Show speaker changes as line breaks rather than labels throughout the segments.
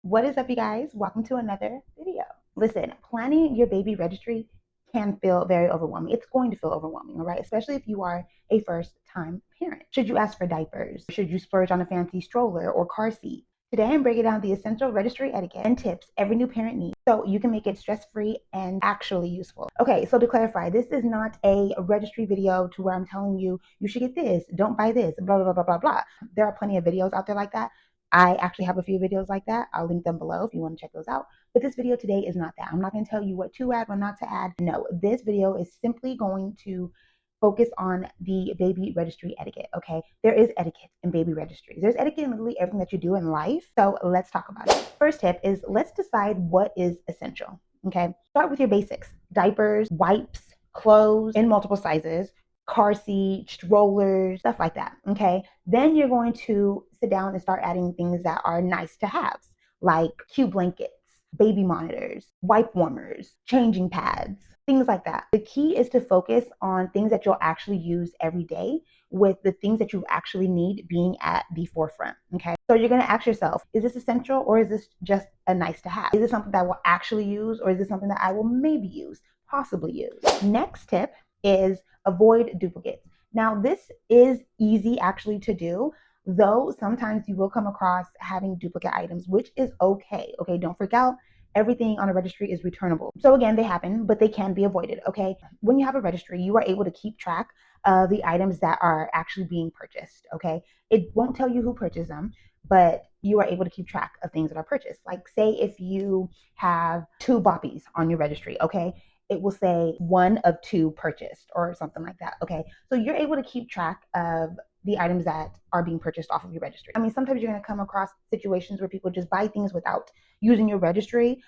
What is up, you guys? Welcome to another video. Listen, planning your baby registry can feel very overwhelming. It's going to feel overwhelming, all right? Especially if you are a first time parent. Should you ask for diapers? Should you splurge on a fancy stroller or car seat? Today, I'm breaking down the essential registry etiquette and tips every new parent needs so you can make it stress free and actually useful. Okay, so to clarify, this is not a registry video to where I'm telling you you should get this, don't buy this, blah, blah, blah, blah, blah. There are plenty of videos out there like that. I actually have a few videos like that. I'll link them below if you want to check those out. But this video today is not that. I'm not going to tell you what to add, what not to add. No, this video is simply going to focus on the baby registry etiquette, okay? There is etiquette in baby registries. There's etiquette in literally everything that you do in life. So let's talk about it. First tip is let's decide what is essential, okay? Start with your basics: diapers, wipes, clothes in multiple sizes, car seat, strollers, stuff like that. Okay. Then you're going to sit down and start adding things that are nice to have, like cute blankets, baby monitors, wipe warmers, changing pads, things like that. The key is to focus on things that you'll actually use every day, with the things that you actually need being at the forefront. Okay. So you're going to ask yourself, is this essential or is this just a nice to have? Is this something that I will actually use, or is this something that I will maybe use, possibly use? Next tip is avoid duplicates. Now, this is easy actually to do, though sometimes you will come across having duplicate items, which is okay. Okay, don't freak out. Everything on a registry is returnable. So again, they happen, but they can be avoided. Okay, when you have a registry, you are able to keep track of the items that are actually being purchased. Okay, it won't tell you who purchased them, but you are able to keep track of things that are purchased. Like, say if you have two boppies on your registry, okay, it will say one of two purchased or something like that. Okay. So you're able to keep track of the items that are being purchased off of your registry. I mean, sometimes you're going to come across situations where people just buy things without using your registry.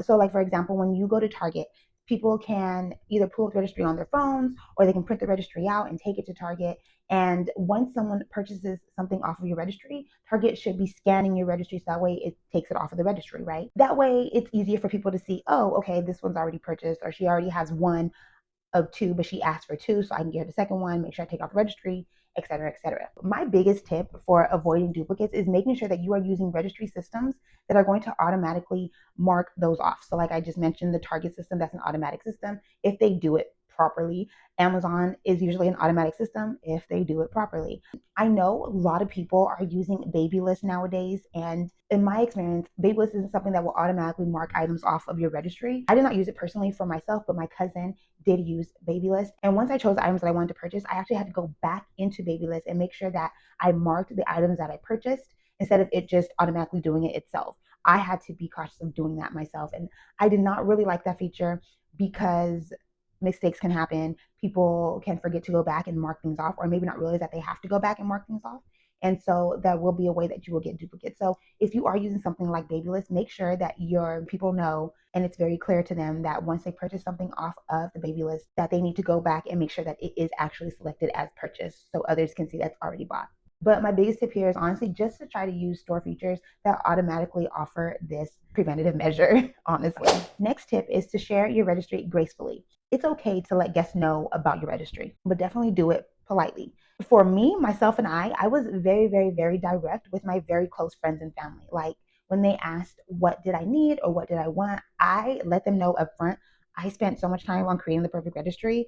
So, like, for example, when you go to Target, people can either pull the registry on their phones, or they can print the registry out and take it to Target. And once someone purchases something off of your registry, Target should be scanning your registry so that way it takes it off of the registry, right? That way it's easier for people to see, oh, okay, this one's already purchased, or she already has one of two, but she asked for two, so I can get her the second one, make sure I take off the registry, etc., etc. My biggest tip for avoiding duplicates is making sure that you are using registry systems that are going to automatically mark those off. So like I just mentioned, the Target system, that's an automatic system if they do it properly. Amazon is usually an automatic system if they do it properly. I know a lot of people are using Babylist nowadays, and in my experience, Babylist isn't something that will automatically mark items off of your registry. I did not use it personally for myself, but my cousin did use Babylist. And once I chose the items that I wanted to purchase, I actually had to go back into Babylist and make sure that I marked the items that I purchased instead of it just automatically doing it itself. I had to be cautious of doing that myself. And I did not really like that feature because mistakes can happen. People can forget to go back and mark things off, or maybe not realize that they have to go back and mark things off. And so that will be a way that you will get duplicates. So if you are using something like Babylist, make sure that your people know and it's very clear to them that once they purchase something off of the Babylist, that they need to go back and make sure that it is actually selected as purchased so others can see that's already bought. But my biggest tip here is honestly just to try to use store features that automatically offer this preventative measure, honestly. Next tip is to share your registry gracefully. It's okay to let guests know about your registry, but definitely do it politely. For me, myself, and I was very, very, very direct with my very close friends and family. Like, when they asked what did I need or what did I want, I let them know up front. I spent so much time on creating the perfect registry.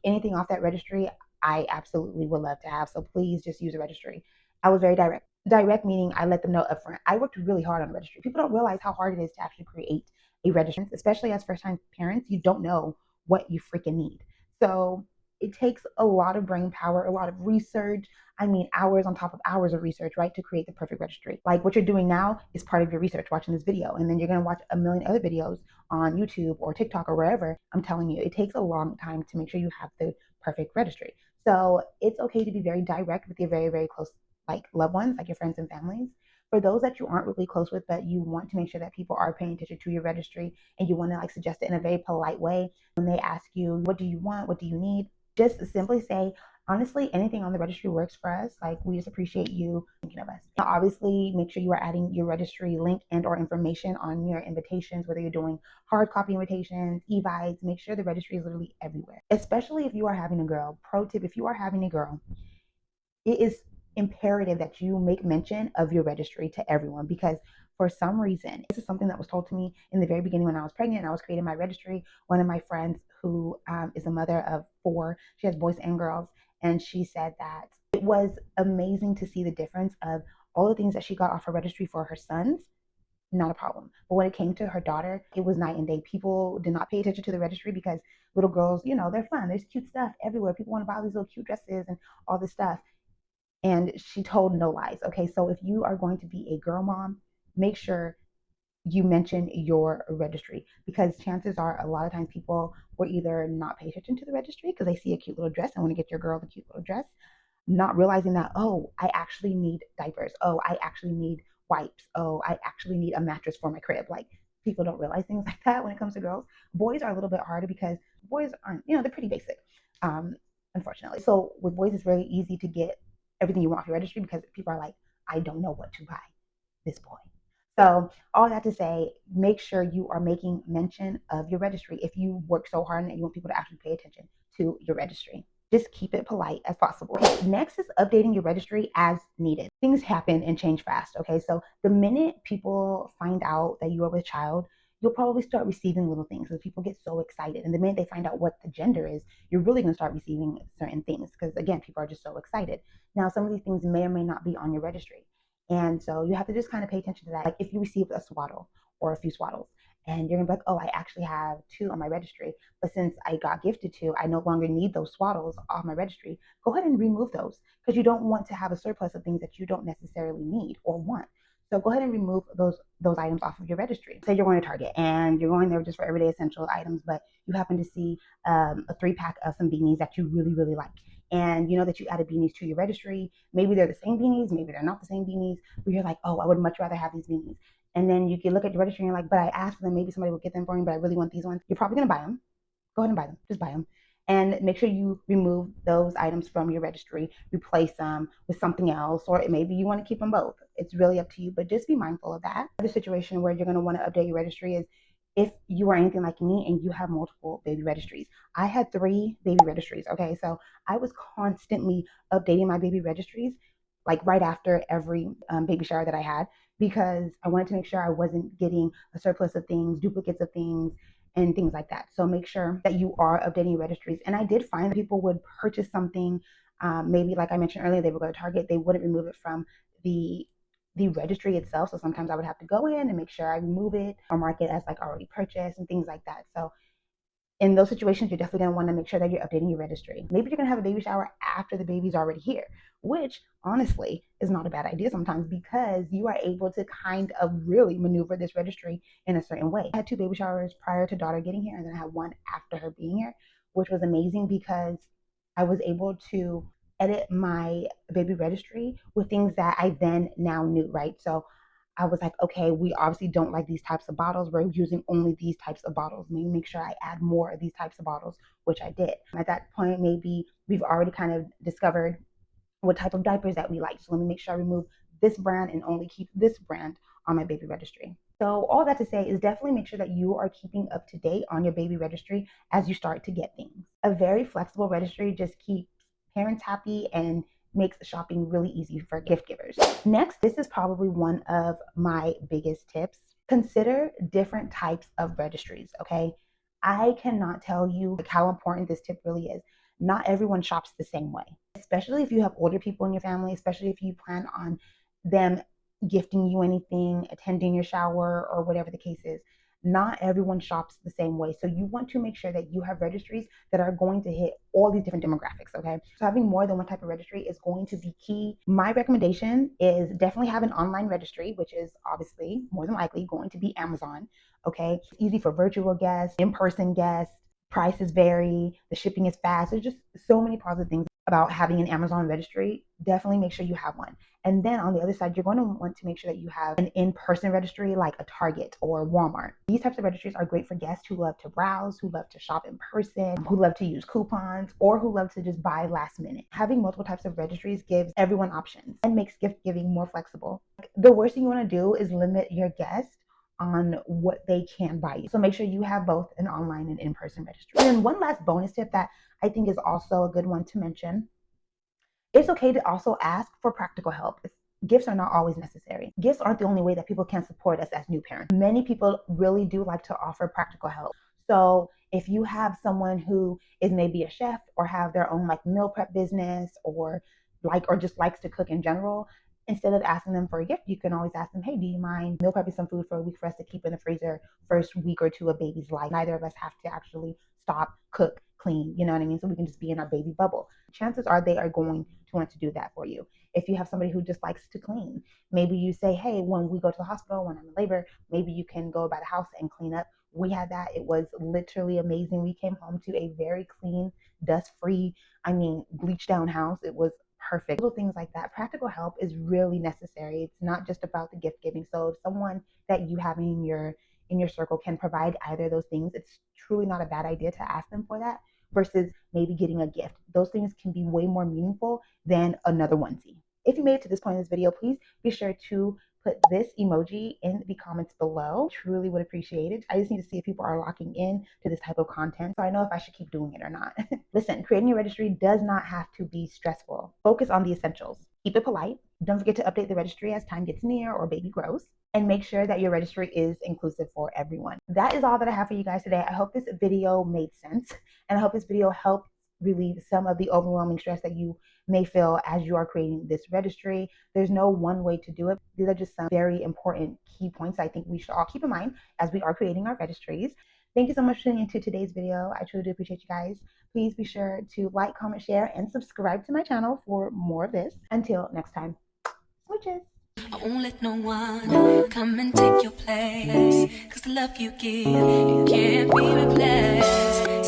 Anything off that registry, I absolutely would love to have. So please just use a registry. I was very direct. Direct meaning I let them know up front. I worked really hard on a registry. People don't realize how hard it is to actually create a registry, especially as first time parents. You don't know what you freaking need. So it takes a lot of brain power, a lot of research. I mean, hours on top of hours of research, right, to create the perfect registry. Like, what you're doing now is part of your research, watching this video, and then you're going to watch a million other videos on YouTube or TikTok or wherever. I'm telling you, it takes a long time to make sure you have the perfect registry. So it's okay to be very direct with your very, very close, like, loved ones, like your friends and families. For those that you aren't really close with, but you want to make sure that people are paying attention to your registry, and you want to like suggest it in a very polite way, when they ask you, what do you want? What do you need? Just simply say, honestly, anything on the registry works for us. Like, we just appreciate you thinking of us. Now, obviously, make sure you are adding your registry link and or information on your invitations, whether you're doing hard copy invitations, e-vites. Make sure the registry is literally everywhere, especially if you are having a girl. Pro tip: if you are having a girl, it is imperative that you make mention of your registry to everyone, because For some reason, this is something that was told to me in the very beginning when I was pregnant and I was creating my registry. One of my friends who is a mother of 4, she has boys and girls, and she said that it was amazing to see the difference of all the things that she got off her registry for her sons, not a problem. But when it came to her daughter, it was night and day. People did not pay attention to the registry because little girls, they're fun. There's cute stuff everywhere. People want to buy these little cute dresses and all this stuff. And she told no lies. Okay, so if you are going to be a girl mom, make sure you mention your registry, because chances are a lot of times people will either not pay attention to the registry because they see a cute little dress and want to get your girl the cute little dress, not realizing that, oh, I actually need diapers. Oh, I actually need wipes. Oh, I actually need a mattress for my crib. Like, people don't realize things like that when it comes to girls. Boys are a little bit harder because boys aren't, they're pretty basic, um, unfortunately. So with boys, it's really easy to get everything you want off your registry because people are like, I don't know what to buy this boy. So all that to say, make sure you are making mention of your registry if you work so hard and you want people to actually pay attention to your registry. Just keep it polite as possible. Okay, next is updating your registry as needed. Things happen and change fast. Okay, so the minute people find out that you are with child, you'll probably start receiving little things because people get so excited. And the minute they find out what the gender is, you're really going to start receiving certain things because, again, people are just so excited. Now, some of these things may or may not be on your registry. And so you have to just kind of pay attention to that. Like if you receive a swaddle or a few swaddles and you're gonna be like, oh, I actually have 2 on my registry, but since I got gifted 2, I no longer need those swaddles off my registry. Go ahead and remove those because you don't want to have a surplus of things that you don't necessarily need or want. So go ahead and remove those items off of your registry. Say you're going to Target and you're going there just for everyday essential items, but you happen to see a 3-pack of some beanies that you really, really like. And you know that you added beanies to your registry. Maybe they're the same beanies, maybe they're not the same beanies, but you're like, oh, I would much rather have these beanies. And then you can look at your registry and you're like, but I asked for them, maybe somebody will get them for me, but I really want these ones. You're probably gonna buy them. Go ahead and buy them. Just buy them. And make sure you remove those items from your registry, replace them with something else, or maybe you want to keep them both. It's really up to you, but just be mindful of that. Another situation where you're going to want to update your registry is if you are anything like me and you have multiple baby registries. I had 3 baby registries, okay? So I was constantly updating my baby registries, like right after every baby shower that I had, because I wanted to make sure I wasn't getting a surplus of things, duplicates of things, and things like that. So make sure that you are updating your registries. And I did find that people would purchase something, maybe like I mentioned earlier, they would go to Target, they wouldn't remove it from the registry itself. So sometimes I would have to go in and make sure I remove it or mark it as like already purchased and things like that. So in those situations, you're definitely going to want to make sure that you're updating your registry. Maybe you're going to have a baby shower after the baby's already here, which honestly is not a bad idea sometimes because you are able to kind of really maneuver this registry in a certain way. I had 2 baby showers prior to daughter getting here, and then I had one after her being here, which was amazing because I was able to edit my baby registry with things that I then now knew, right? So I was like, okay, we obviously don't like these types of bottles. We're using only these types of bottles. Maybe make sure I add more of these types of bottles, which I did. At that point, maybe we've already kind of discovered what type of diapers that we like. So let me make sure I remove this brand and only keep this brand on my baby registry. So all that to say is definitely make sure that you are keeping up to date on your baby registry as you start to get things. A very flexible registry just keeps parents happy and makes shopping really easy for gift givers. Next, this is probably one of my biggest tips. Consider different types of registries, okay? I cannot tell you how important this tip really is. Not everyone shops the same way, especially if you have older people in your family, especially if you plan on them gifting you anything, attending your shower, or whatever the case is. Not everyone shops the same way. So you want to make sure that you have registries that are going to hit all these different demographics, okay? So having more than one type of registry is going to be key. My recommendation is definitely have an online registry, which is obviously more than likely going to be Amazon, okay? It's easy for virtual guests, in-person guests, prices vary, the shipping is fast. There's just so many positive things about having an Amazon registry. Definitely make sure you have one. And then on the other side, you're going to want to make sure that you have an in-person registry like a Target or Walmart. These types of registries are great for guests who love to browse, who love to shop in person, who love to use coupons, or who love to just buy last minute. Having multiple types of registries gives everyone options and makes gift giving more flexible. The worst thing you want to do is limit your guests on what they can buy you. So make sure you have both an online and in-person registry. And then one last bonus tip that I think is also a good one to mention. It's okay to also ask for practical help. Gifts are not always necessary. Gifts aren't the only way that people can support us as new parents. Many people really do like to offer practical help. So if you have someone who is maybe a chef or have their own like meal prep business or just likes to cook in general, instead of asking them for a gift, you can always ask them, hey, do you mind meal prepping some food for a week for us to keep in the freezer first week or two of baby's life? Neither of us have to actually stop, cook, clean, you know what I mean? So we can just be in our baby bubble. Chances are they are going to want to do that for you. If you have somebody who just likes to clean, maybe you say, hey, when we go to the hospital, when I'm in labor, maybe you can go by the house and clean up. We had that. It was literally amazing. We came home to a very clean, dust-free, bleached down house. It was perfect. Little things like that. Practical help is really necessary. It's not just about the gift giving. So if someone that you have in your circle can provide either of those things, it's truly not a bad idea to ask them for that versus maybe getting a gift. Those things can be way more meaningful than another onesie. If you made it to this point in this video, please be sure to put this emoji in the comments below. Truly would appreciate it. I just need to see if people are locking in to this type of content so I know if I should keep doing it or not. Listen, creating a registry does not have to be stressful. Focus on the essentials. Keep it polite. Don't forget to update the registry as time gets near or baby grows. And make sure that your registry is inclusive for everyone. That is all that I have for you guys today. I hope this video made sense, and I hope this video helped relieve some of the overwhelming stress that you may feel as you are creating this registry. There's no one way to do it. These are just some very important key points I think we should all keep in mind as we are creating our registries. Thank you so much for tuning into today's video. I truly do appreciate you guys. Please be sure to like, comment, share, and subscribe to my channel for more of this. Until next time, smooches.
I won't let no one come and take your place, 'cause the love you give, it can't be replaced.